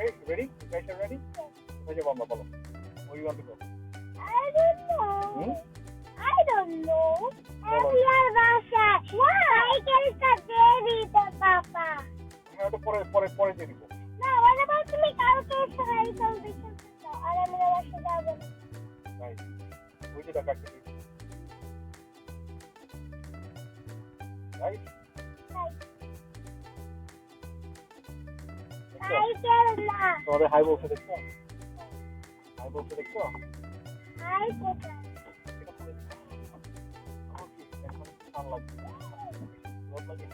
Okay, ready? You guys are ready? Where's your mama? Follow. Where you want to go? I don't know. I don't know. Everyone was why can it baby the papa? হ্যাঁ ওটা পরে দিয়ে দিব। No, what about তুমি কালকে সকালে চলবে আর আমি বাসা যাব। নাই ওই যে টাকা কাটতে দিই। রাইট? সাইকেল না। তোমাদের হাই বলছে দেখছো? হাই বলছে দেখছো? হাই কোথায়? এটা করে দিই। ওকে, এখন ভালো লাগছে। রোদ লাগে।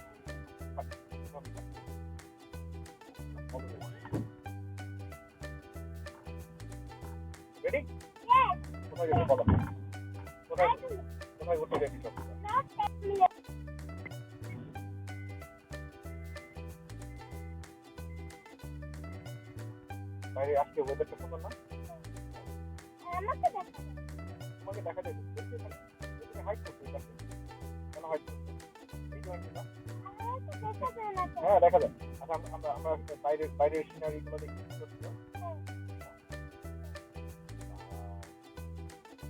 Ready? Yes. কোথায় যাবে বলো? কোথায় উঠে যাবি সব? Not 10 minutes. বাইরে আজকে ওয়েদারটা সুন্দর না? আমাকে দেখা। তোমাকে দেখা যায় দেখতে পাচ্ছি। তুমি হাইট করতে পারছো। কেন হাইট করছো? এই জন্য না? হ্যাঁ দেখা যায়। আচ্ছা আমরা বাইরের সিনারি গুলো দেখি কি করছো?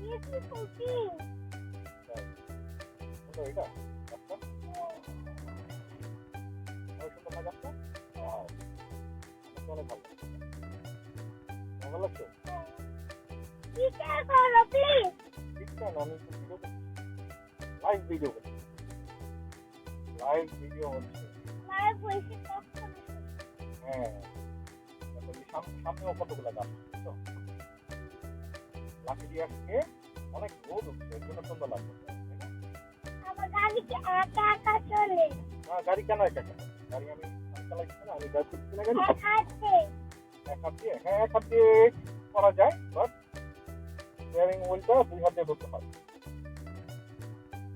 Beautiful thing. সুন্দর এটা? গাছটা? অনেক সুন্দর না গাছটা? ওয়াও। আমার অনেক ভালো লাগছে। ভালো লাগছে? Be careful, please. ঠিক না আমি তো ভিডিও করছি। লাইভ ভিডিও করছি। লাইভ ভিডিও হচ্ছে। My voice is কখনো হ্যাঁ তারপর এই সামনেও কতগুলো গাছ বুঝছো? লাঠি দিয়ে আসছে অনেক রোদ উঠছে এর জন্য সুন্দর লাগছে তাই না? আমার গাড়ি কি একা একা চলে? হ্যাঁ গাড়ি কেন একা কেন? গাড়ি আমি চালাচ্ছি না আমি ড্রাইভ করছি না গাড়ি এক হাত দিয়ে করা যায় বাট স্টিয়ারিং হুইলটা দুই হাত দিয়ে ধরতে হয়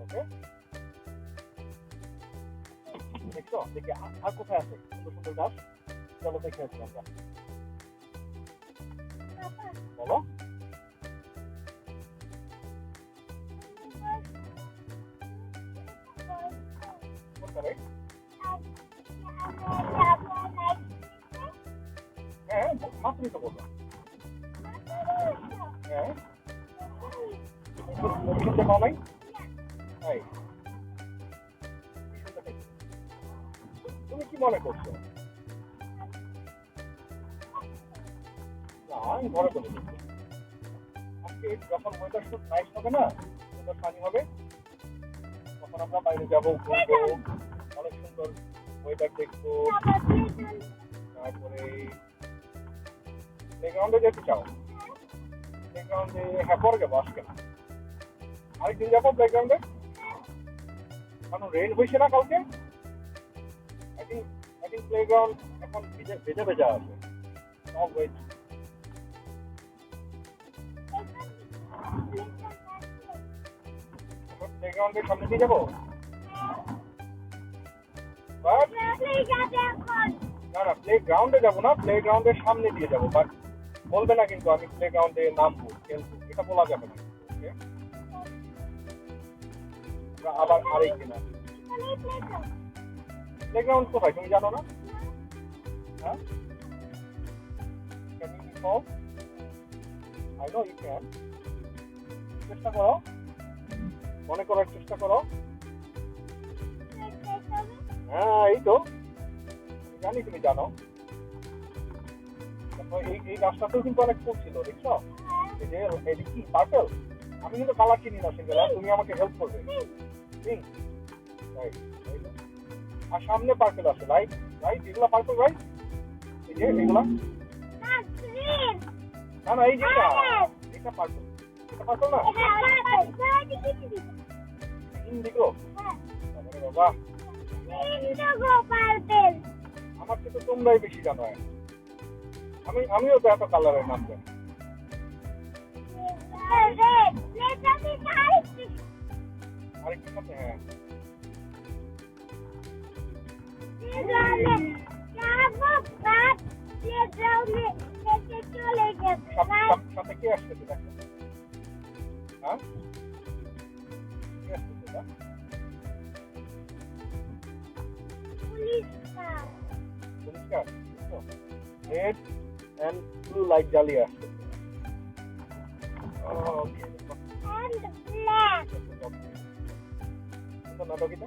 ওকে দেখছো দেখি আর কোথায় আছে সুন্দর সুন্দর গাছ চলো দেখে আসি আমরা বলো কোথায় হ্যাঁ মাত্রই তো বললাম হ্যাঁ শুনতে পাও নাই তাই তুমি কি মনে করছো না আমি ঘরে করে দিচ্ছি আজকে যখন ওয়েদার খুব নাইস হবে না সুন্দর পানি হবে তখন আমরা বাইরে যাবো ঘুরবো অনেক সুন্দর ওয়েদার দেখবো তারপরে প্লেগ্রাউন্ডে যেতে চাও প্লেগ্রাউন্ডে হ্যাঁ পরে যাবো আজকে না আরেকদিন যাবো প্লেগ্রাউন্ডে কারণ রেন হয়েছে না কালকে আই থিঙ্ক প্লেগ্রাউন্ড এখন ভেজা আছে সব ওয়েট প্লেগ্রাউন্ডের সামনে দিয়ে যাবো না না প্লেগ্রাউন্ডে যাবো না প্লেগ্রাউন্ডের সামনে দিয়ে যাবো বাট বলবে না কিন্তু আমি প্লেগ্রাউন্ডে নামবো খেলবো এটা বলা যাবে না ওকে আবার আরেকদিন প্লেগ্রাউন্ড কোথায় তুমি জানো না হ্যাঁ can you call I know you can চেষ্টা করো মনে করার চেষ্টা করো হ্যাঁ এই তো জানি তুমি জানো এই রাস্তাতেও কিন্তু অনেক ফুল ছিল দেখছো এই যে এদিকে কি পার্পল আমি কিন্তু কালার চিনি না সিঙ্গেল তুমি আমাকে হেল্প করবে পিঙ্ক রাইট আর সামনে পার্পল আছে রাইট রাইট এগুলা পার্পল রাইট এই যে এগুলা না না এই যে এটা পার্পল এটা পার্পল না ইন্ডিগো বাবা আমার থেকে তোমরাই বেশি জানো আমিও তো এত কালারের নাম জানি আরেকটি সাথে হ্যাঁ সাথে কে আসতেছে দেখো হ্যাঁ কে আসতেছে না police car red and blue light জ্বালিয়ে আসছে। Okay. And black. এটা নাটকিটা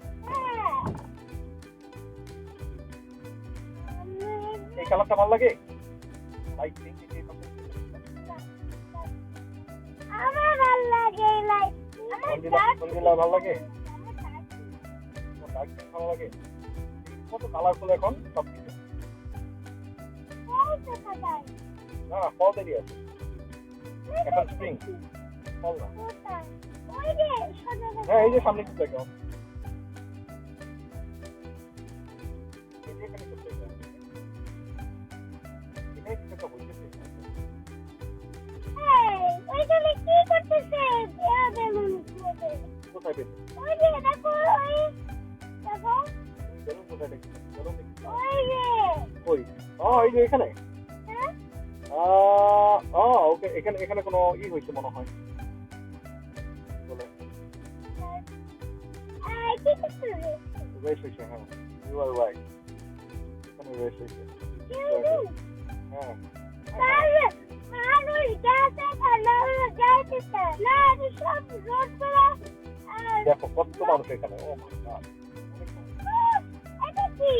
এই কালারটা ভালো লাগে লাইট পিঙ্ক এই পাশে আমার ভালো লাগে লাইট মঞ্জিলা ভালো লাগে ডার্ক পিঙ্ক ভালো লাগে কত কালারফুল এখন সব কিছু না ফল দেরি আছে এখন স্প্রিং ফল না হ্যাঁ এই যে সামনে কিছু দেখো এখানে কিছু দেখো এখানে কিছু একটা বলতেছে ওইখানে কি করতেছে কোথায় পেতে ওই যে দেখো দেখো বেলুন কোথায় দেখছি বেলুন দেখছি ওই যে কই এই যে এখানে ওকে এখানে এখানে কোনো হয়েছে মনে হয় বলে কি করতেছে রেস হয়েছে হ্যাঁ ইউ আর রাইট এখানে রেস হয়েছে হ্যাঁ মানুষ যাচ্ছে যাইতেছে না সব রোড দেখো কত মানুষ এখানে ও মাই গড এটা কি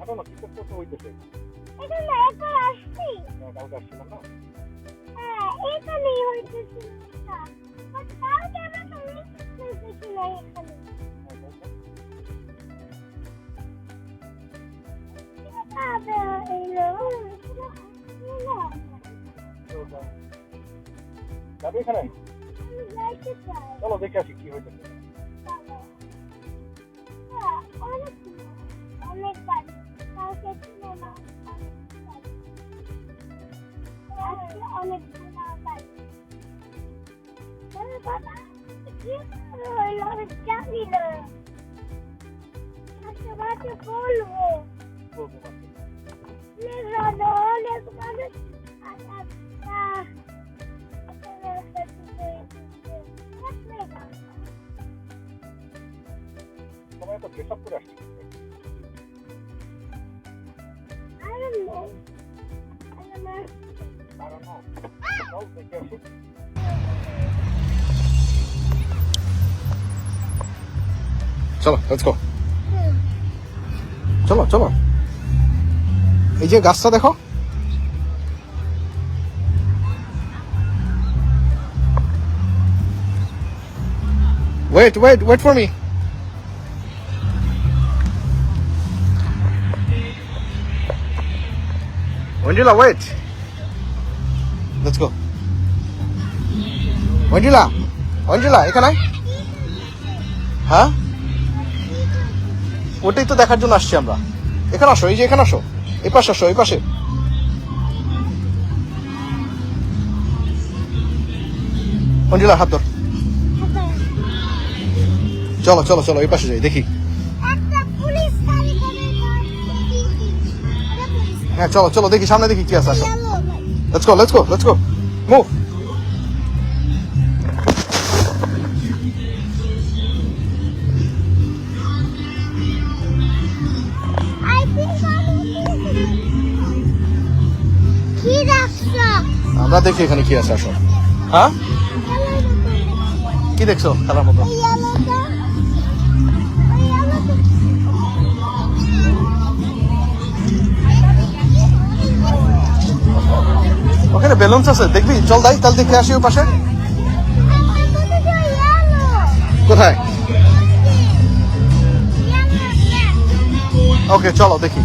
আরে না কিছু তো হইতেছে এটা না এটা আসছি কালকে আসছিলাম না এখানেই হইতেছে কালকে আমরা তো দেখি না এখানে যাবে এখানে চলো দেখে আসি কি হইতেছে অনেকবার কালকে ছিল না অনেক বাবা কি হইল জানি না আচ্ছা বাচ্চা বলবো অনেক মানুষ সবাই তো ড্রেস আপ করে আসছে I don't know. চল দেখে আসি চলো লেটস গো চলো চলো এই যে গাছটা দেখো wait for me Angela wait let's go Angela এখানে হ্যাঁ ওটাই তো দেখার জন্য আসছি আমরা এখানে আসো এই যে এখানে আসো এই পাশে আসো এই পাশে অঞ্জলা হাত ধর চলো চলো চলো এই পাশে যাই দেখি হ্যাঁ চলো চলো দেখি সামনে দেখি কি আছে আসো let's go move আমরা দেখি এখানে কি আছে আসো হ্যাঁ কি দেখছো খেলার মতো ওখানে বেলুনস আছে দেখবি চল যাই তাহলে দেখে আসি ওই পাশে কোথায় ওকে চলো দেখি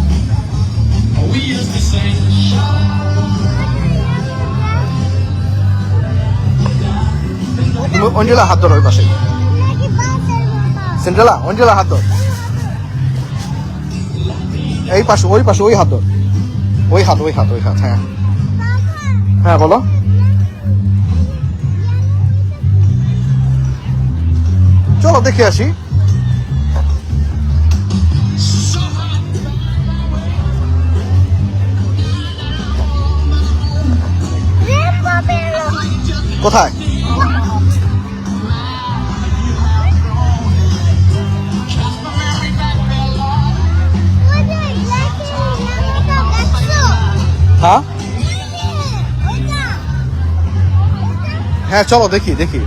অঞ্জলা হাত ধর ওই পাশে সেন্ট্রালা অঞ্জলা হাত ধর এই পাশে ওই পাশে ওই হাত ধর ওই হাত হ্যাঁ হ্যাঁ বলো চলো দেখে আসি কোথায় হ্যাঁ হ্যাঁ চলো দেখি দেখি।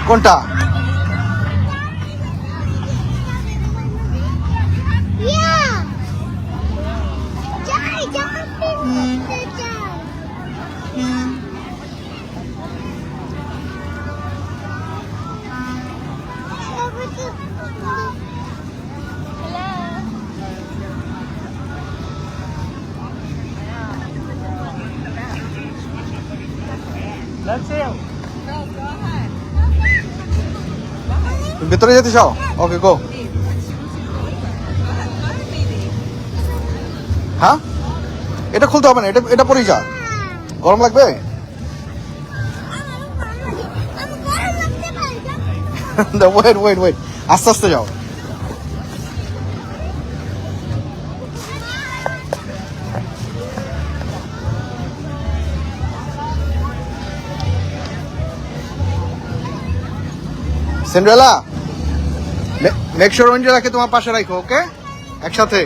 কোনটা? Yeah. Jai, jumping. ভেতরে যেতে চাও? ওকে গো। হ্যাঁ এটা খুলতে হবে না, এটা এটা পরেই যা। গরম লাগবে? ওয়েট ওয়েট ওয়েট, আস্তে আস্তে যাও। সিন্ড্রেলা, মেক শিওর অঞ্জলাকে তোমার পাশে রাখো, ওকে? একসাথে।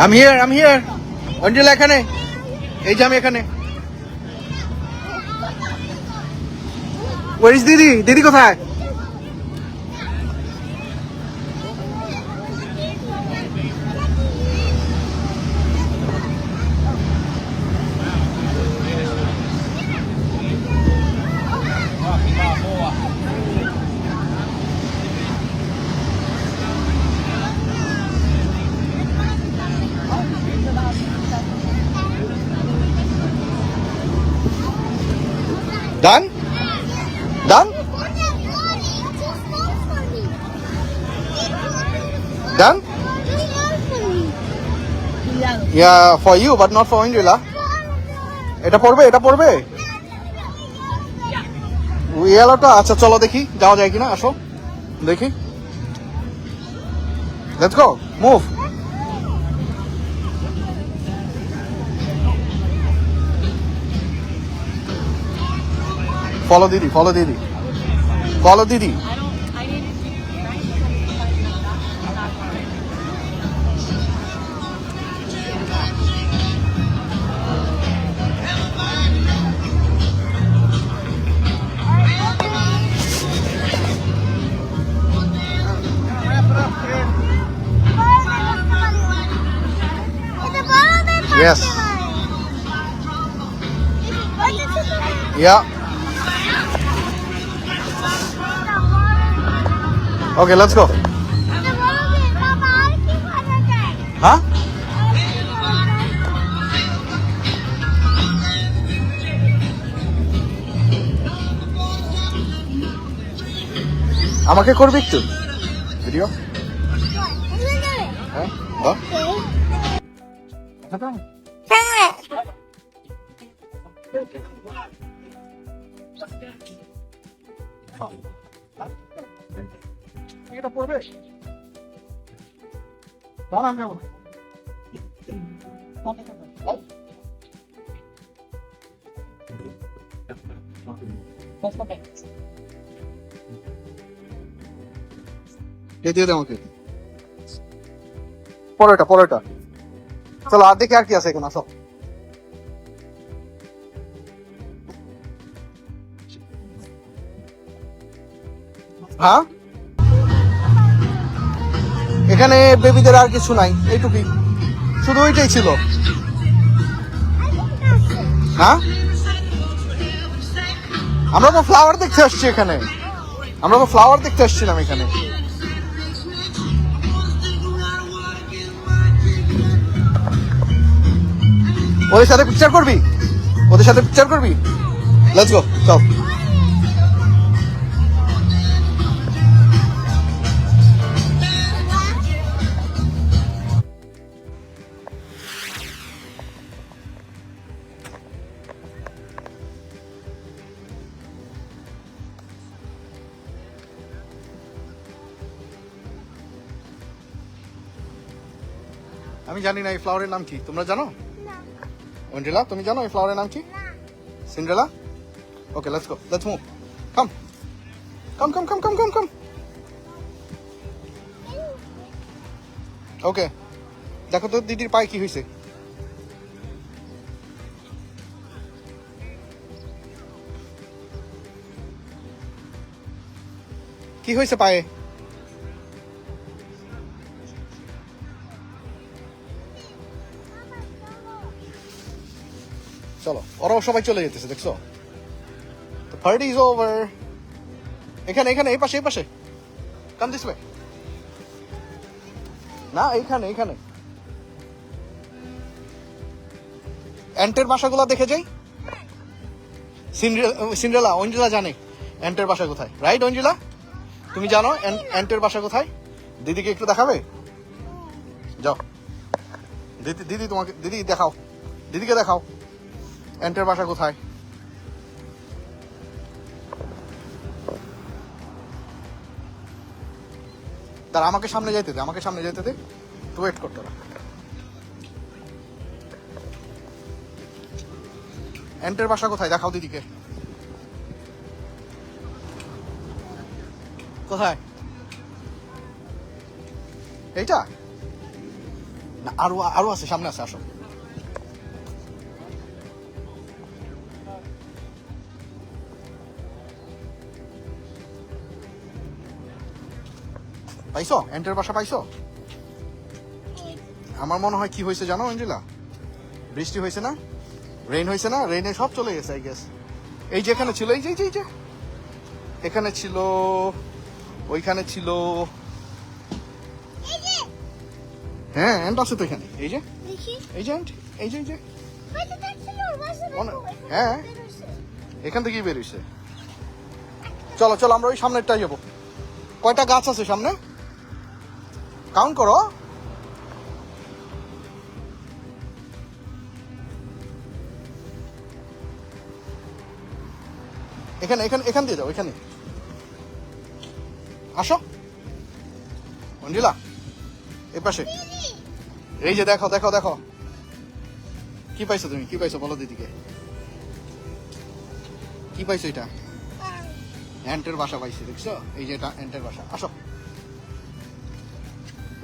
I'm here, I'm here. অঞ্জলা এখানে, এই যে আমি এখানে। Where is দিদি? দিদি কোথায়? Done? Done? Done? Yeah, for you, but not for Angela. এটা পড়বে, এটা পড়বে। ইয়েলোটা, আচ্ছা চলো দেখি যাওয়া যায় কিনা, আসো দেখি। Let's go, move. Follow Didi, follow Didi. Follow Didi. Yes. Yeah. Okay, let's go. Huh? আমাকে করবি একটু ভিডিও? হ্যাঁ বল। এটা পড়বে? দাঁড়ান কেমন? দিয়ে দে আমাকে। পরোটা পরোটা। চলো আর দেখি আর কি আছে এখন, আসো। হ্যাঁ এখানে বেবিদের আর কিছু নাই, এইটুকুই, শুধু ওইটাই ছিল। হ্যাঁ আমরা তো ফ্লাওয়ার দেখতে আসছি এখানে, আমরা তো ফ্লাওয়ার দেখতে আসছিলাম এখানে। ওদের সাথে পিকচার করবি, ওদের সাথে পিকচার করবি, লেটস গো, চল। আমি জানি না এই ফ্লাওয়ারের নাম কি, তোমরা জানো? না অঞ্জেলা তুমি জানো এই ফ্লাওয়ারের নাম কি? না Cinderella? Okay, let's go, let's move, come come come come come come come. Okay, দেখো তো দিদির পায়ে কি হয়েছে। কি হয়েছে পায়ে? চলো, ওরাও সবাই চলে যেতেছে, দেখছো? The party is over. এখানে এখানে এই পাশে এই পাশে, কাম দিস ওয়ে। না এইখানে এইখানে। অ্যান্টের বাসাগুলো দেখে যাই। সিন্ড্রেলা, অঞ্জেলা জানে অ্যান্টের বাসা কোথায়, রাইট অঞ্জেলা? তুমি জানো অ্যান্টের বাসা কোথায়? দিদিকে একটু দেখাবে? যাও, দিদি দিদি তোমাকে, দিদি দেখাও, দিদিকে দেখাও অ্যান্টের বাসা কোথায়। তার আমাকে সামনে যাইতে দে, আমাকে সামনে যাইতে দে, তো ওয়েট করতে না। অ্যান্টের বাসা কোথায় দেখাও দিদিকে। কোথায়? এইটা না, আরো আরো আছে, সামনে আছে, আসো। পাইছো অ্যান্টের বাসা পাইছো? আমার মনে হয় কি হয়েছে জানো অঞ্জেলা, বৃষ্টি হয়েছে না, রেইন হয়েছে না, রেইনে সব চলে গেছে আই গেস। এই যে এখানে ছিল, এই যে এই যে এখানে ছিল, ওইখানে ছিল, এই যে হ্যাঁ অ্যান্ট আছে তো এখানে, এই যে দেখি এই যে অ্যান্ট, এই যে এই যে বাসা দেখছিল বাসা হ্যাঁ এখান থেকেই বেরিয়েছে। চলো চলো, আমরা ওই সামনেরটাই যাবো। কয়টা গাছ আছে সামনে কাউন্ট করো। এখানে এখানে এখান দিয়ে যাও, এখানে আসো মঞ্জিলা, এ পাশে। এই যে দেখো দেখো দেখো, কি পাইছো তুমি, কি পাইছো বলো দিদিকে, কি পাইছো? এটা অ্যান্টের বাসা পাইছি, দেখছো? এই যে এটা অ্যান্টের বাসা। আসো,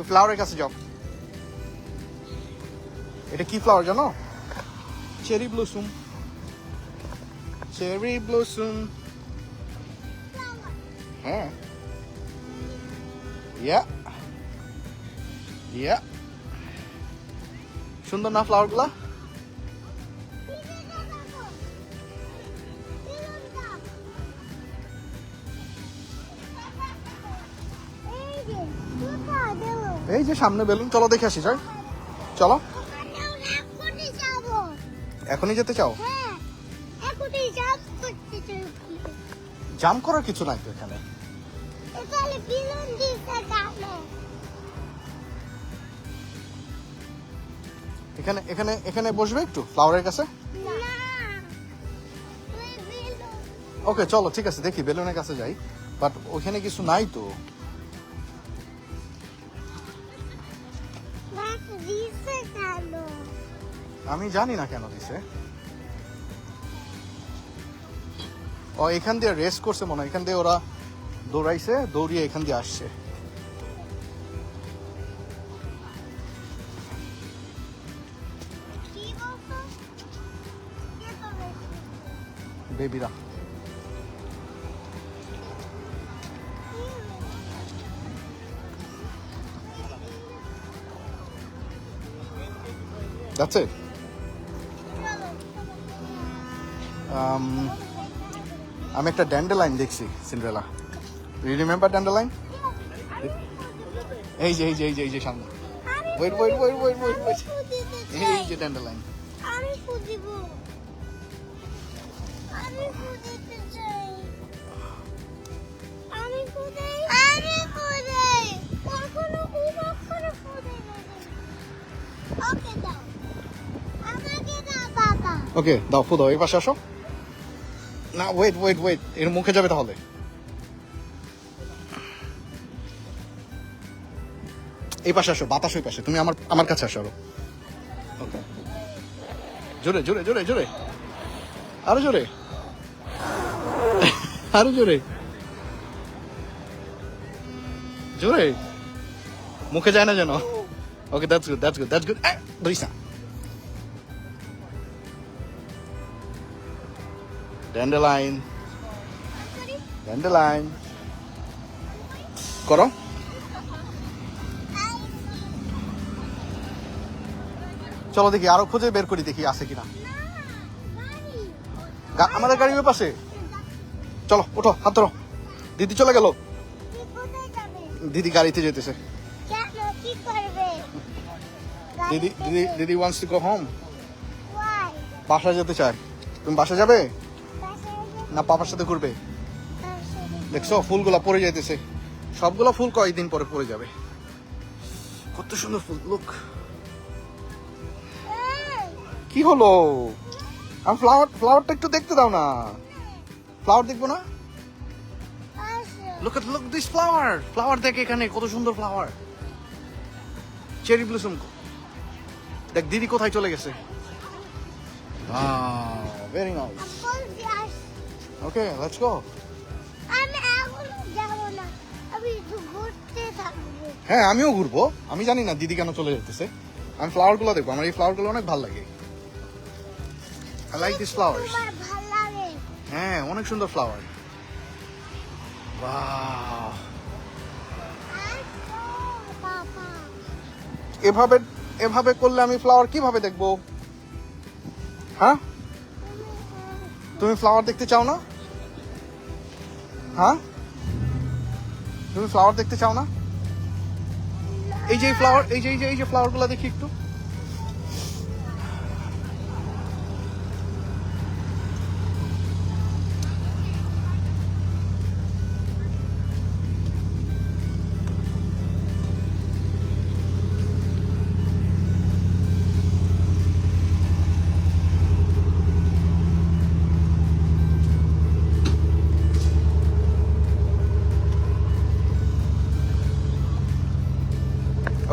ফ্লাওয়ারের কাছে যাও। এটা কি ফ্লাওয়ার জানো? Cherry blossom, cherry blossom. হ্যাঁ, ইয়া ইয়া, সুন্দর না ফ্লাওয়ার গুলা? এই যে সামনে বেলুন, চলো দেখে আসি, যাই চলো। এখনই যেতে চাও? জাম্প করার কিছু নাই তো এখানে। এখানে এখানে এখানে বসবে একটু ফ্লাওয়ারের কাছে। ওকে চলো, ঠিক আছে, দেখি বেলুনের কাছে যাই, বাট ওখানে কিছু নাই তো। আমি জানি না কেন দিছে। ও এখান দিয়ে রেস করছে মনে হয়, এখান দিয়ে ওরা দৌড়াইছে, দৌড়িয়ে এখান দিয়ে আসছে। বেবিরা That's it. আমি একটা ড্যান্ডেলাইন দেখছি সিন্ড্রেলা। You remember ড্যান্ডেলাইন? এই যে এই যে সামনে। ওয়েট এই যে ড্যান্ডেলাইন। আমি ফুদিব। আমি ফুদিতে চাই। আমি ফুদাই। কখনো ফুদাই না। ওকে দাও। আমাকে দাও বাবা। ওকে দাও, ফু দাও। এই পাশে আসো। না ওয়েট, এর মুখে যাবে তাহলে। এই পাশে আসো, বাতাস ওই পাশে। তুমি আমার কাছে আসো আরো। ওকে, জোরে আরো জোরে আরো জোরে মুখে যায় না যেন। ওকে, দ্যাটস গুড ধরিস না। ড্যান্ডেলাইন করো। চলো দেখি, আরো খুঁজে বের করি, দেখি আছে কিনা। আমাদের গাড়ির পাশে। চলো ওঠো, হাত ধরো। দিদি চলে গেল। দিদি গাড়িতে যেতেছে। দিদি ওয়ান্টস টু গো হোম। বাসায় যেতে চায়। তুমি বাসা যাবে না পাপার সাথে ঘুরবে? দেখছো ফুলগুলা পড়ে যাইতেছে। সবগুলা ফুল কয়েকদিন পরে পড়ে যাবে। কত সুন্দর ফুল, লুক। কি হলো? আমি ফ্লাওয়ারটা একটু দেখতে দাও না। ফ্লাওয়ার দেখবো না? লুক দিস ফ্লাওয়ার দেখ, এখানে কত সুন্দর ফ্লাওয়ার। Cherry blossom. দেখ দিদি কোথায় চলে গেছে। Very nice. ওকে, লেটস গো। হ্যাঁ, আমিও ঘুরবো। আমি জানি না দিদি কেন চলে যেতেছে। আমি ফ্লাওয়ার গুলো দেখবো। আমার এই ফ্লাওয়ার গুলো অনেক ভালো লাগে। I like these flowers. হ্যাঁ, অনেক সুন্দর ফ্লাওয়ার। ওয়াও। এভাবে করলে আমি ফ্লাওয়ার কিভাবে দেখবো? হ্যাঁ, তুমি ফ্লাওয়ার দেখতে চাও না? হ্যাঁ, তুমি ফ্লাওয়ার দেখতে চাও না? এই যে ফ্লাওয়ার, এই যে ফ্লাওয়ার গুলো দেখি একটু।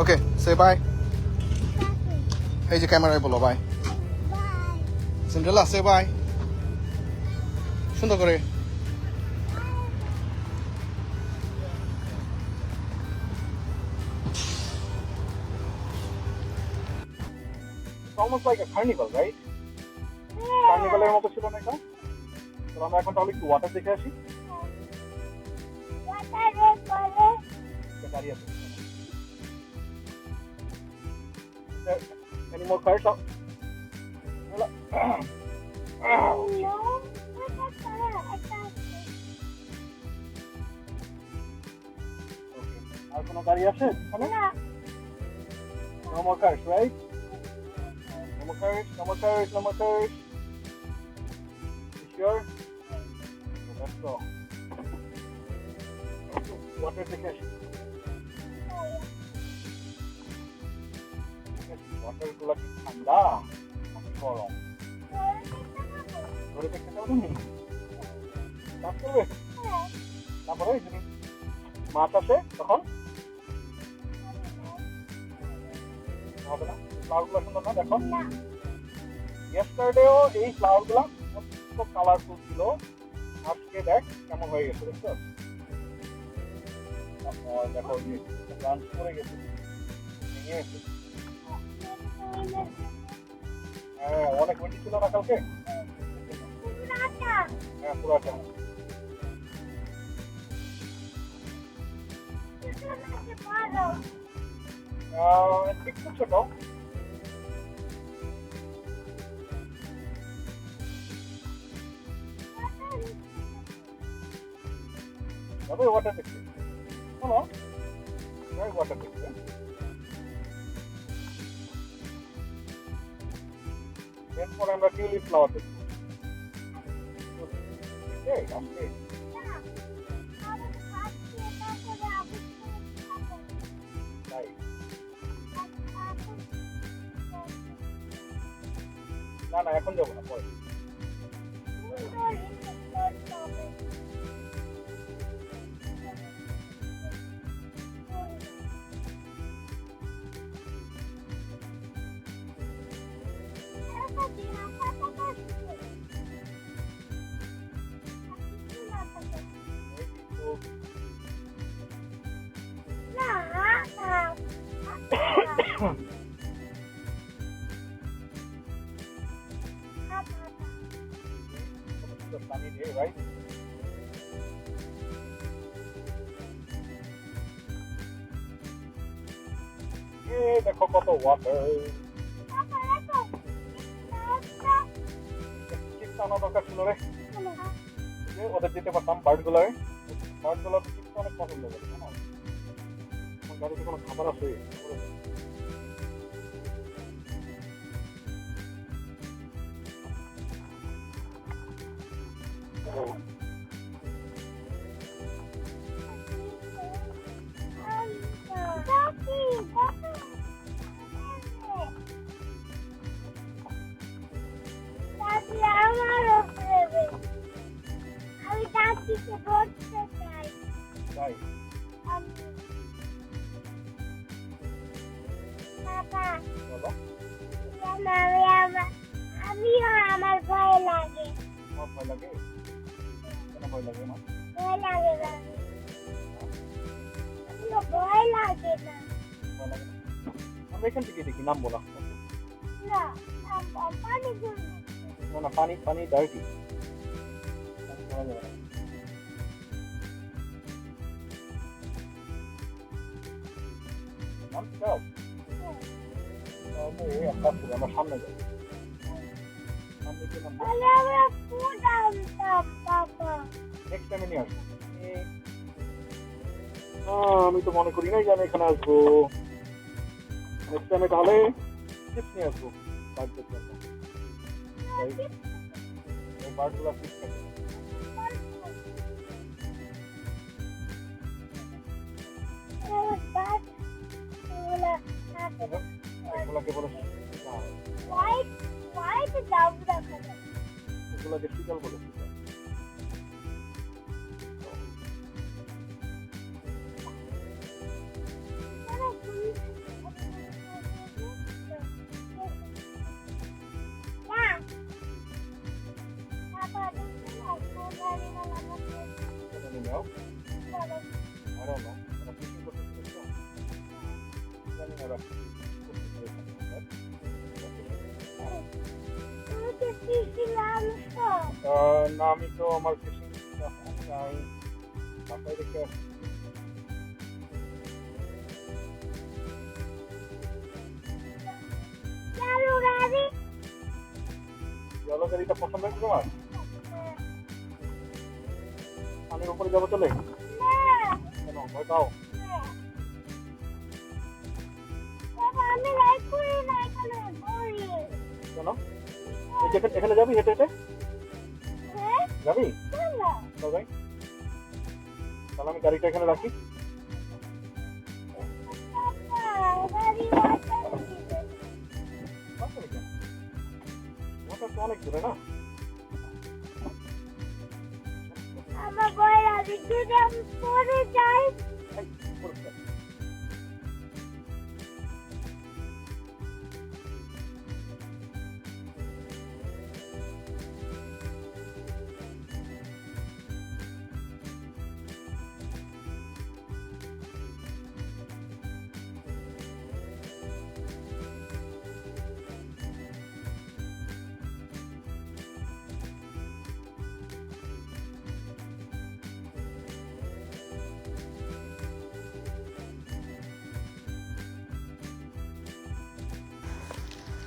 ওকে, সে বাই। এই যে ক্যামেরায় বলো বাই। Cinderella, say by. সুন্দর করে। It's almost like a carnival, right? কার্নিভালের মতো ছিল না এটা? তো আমরা এখন তাহলে একটু ওয়াটার দেখে আসি। দাঁড়িয়ে আছে। Any more cars? আর কোনো গাড়ি আছে এখানে? No more cars, right? No more cars. You sure? Okay, let's go. Water দেখে আসি। ওয়াটার গুলো কি ঠান্ডা নাকি গরম? ধরে দেখতে চাও তুমি? চাষ করবে? তারপরে যদি মাছ আসে তখন হবে না? ফ্লাওয়ার গুলো সুন্দর না? দেখো, ইয়েস্টারডেও এই ফ্লাওয়ার গুলো কত কালারফুল ছিল, আজকে দেখ কেমন হয়ে গেছে। দেখছো? দেখো ব্রাঞ্চ করে গেছে, ভেঙে গেছে। হ্যাঁ, অনেক উইন্ডি ছিল না কালকে? হ্যাঁ, পুরাটা। একটু ছোট। যাবে ওয়াটার দেখতে? শোনো, যাই ওয়াটার দেখতে। এরপর আমরা টিউলিপ ফ্লাওয়ার দেখবো। এই, আসলে তাই। না না, এখন যাবো না, পরে। Sunny day, right? এই দেখো কত ওয়াটার। চিপস আনা দরকার ছিল রে, ওদের দিতে পারতাম। বার্ডগুলো তো চিপস অনেক পছন্দ করে, জানো? আমার গাড়িতে কোনো খাবার আছে? আমি দাদিকে ধরতে চাই। তাই বাবা, বলো। আমিও আমার ভয় লাগে। আমার ভয় লাগে? কেন ভয় লাগে না? ভয় লাগে বাবা, আমিও ভয় লাগে না। ভয় লাগে না? আমরা এখান থেকে দেখি, নাম বলা। না, পানি জন্য। না না, পানি ডার্টি। আমরা সামনে যাই, সামনে গিয়ে নামবো। তাহলে আমরা ফুড আনতাম বাবা। নেক্সট টাইমে নিয়ে আসবো। আমি তো মনে করি নাই যে আমি এখানে আসবো। নেক্সট টাইমে তাহলে চিপস নিয়ে আসবো। বার্থডের জন্য এই বার্ডগুলো চিপস খাবে। এগুলোকে বলে হোয়াইট ডাব দেখা যায়। এগুলোকে শিকাল বলে। I don't know. Fishing করতেছিল তো? জানি না ওরা করতেছিল না, আমি তো আমার ফিশিং নাই, বাসায় রেখে আসছি। জলো গাড়িটা পছন্দ হয়েছে তোমার? পানির উপরে যাবো চলে? কেন ভয় পাও? কেন? এখানে যাবি হেঁটে হেঁটে? যাবি? তাহলে আমি গাড়িটা এখানে রাখি। অনেক দূরে না? আমার ভয় লাগে যদি আমি পড়ে যাই।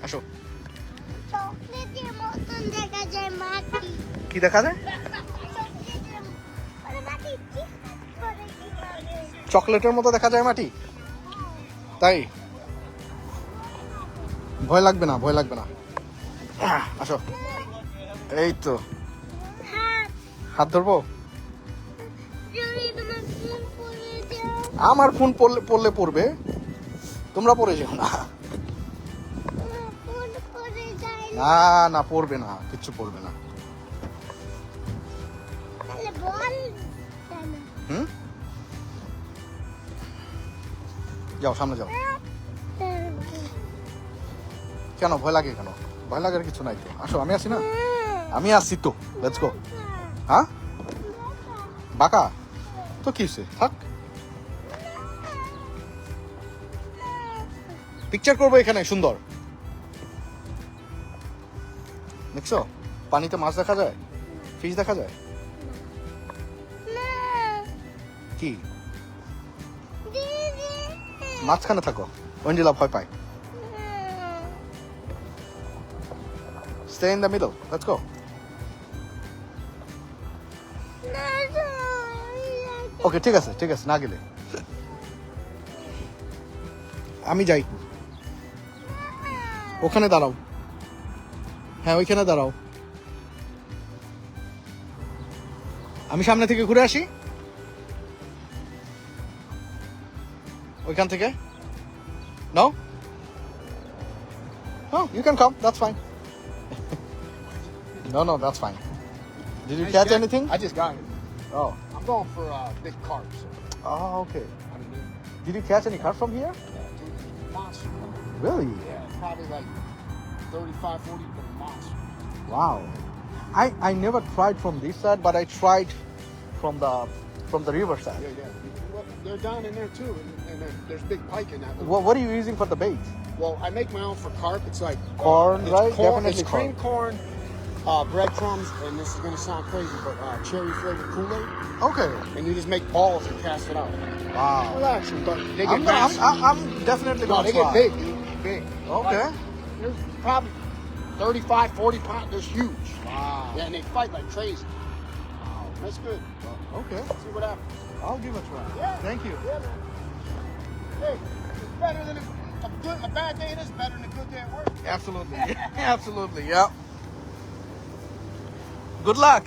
আসো। চকলেটের মতন দেখা যায় মাটি। কি দেখা যায়? চকলেটের মাটি। চকলেটের মতো দেখা যায় মাটি, তাই ভয় লাগবে না, ভয় লাগবে না। আসো, এই তো হাত ধরবো। আমার ফোন পড়লে পড়বে, তোমরা পড়ে যেও না। না না, পড়বে না, কিচ্ছু পড়বে না। হুম, যাও সামনে যাও। কেন ভয় লাগে, কেন ভয় লাগার কিছু নাই তো। আসো, আমি আছি না, আমি আসছি তো, লেটস গো। হ্যাঁ, বাঁকা তো কি হয়েছে, থাক। পিকচার করবো এখানে সুন্দর, দেখছো পানিতে মাছ দেখা যায়, ফিশ দেখা যায়। কি মাঝখানে থাকো, অঞ্জিলা ভয় পায়। Stay in the middle. Let's go. Okay, ঠিক আছে, ঠিক আছে, না গেলে আমি যাই। ওখানে দাঁড়াও, হ্যাঁ ওইখানে দাঁড়াও। আমি সামনে থেকে ঘুরে আসি, ওইখান থেকে। No? Oh, you can come. That's fine. No, that's fine. Did you catch anything? I just got it. Oh. I'm going for big carp. So. Oh, okay. Did you catch any carp from here? Monster. Really? Yeah, probably like 35, 40, but a monster. Wow. I never tried from this side, but I tried from the river side. Yeah. Well, they're down in there too, and then there's big pike in that. What are you using for the bait? Well, I make my own for carp. It's like Corn, it's right? Corn, Definitely it's cream corn, breadcrumbs, and this is gonna sound crazy, but cherry flavored Kool-Aid. Okay. And you just make balls and cast it out. Wow. Relaxing, but they get I'm massive. I'm definitely No, gonna they try. get big, dude. Big. Okay. Like, there's probably 35, 40 pounds. They're huge. Wow. Yeah, and they fight like crazy. That's good. Okay. See what happens. I'll give it a try. Yeah. Thank you. Yeah, man. Hey, it's better than a bad day. It is better than a good day at work. Absolutely. Absolutely. Yeah. Good luck.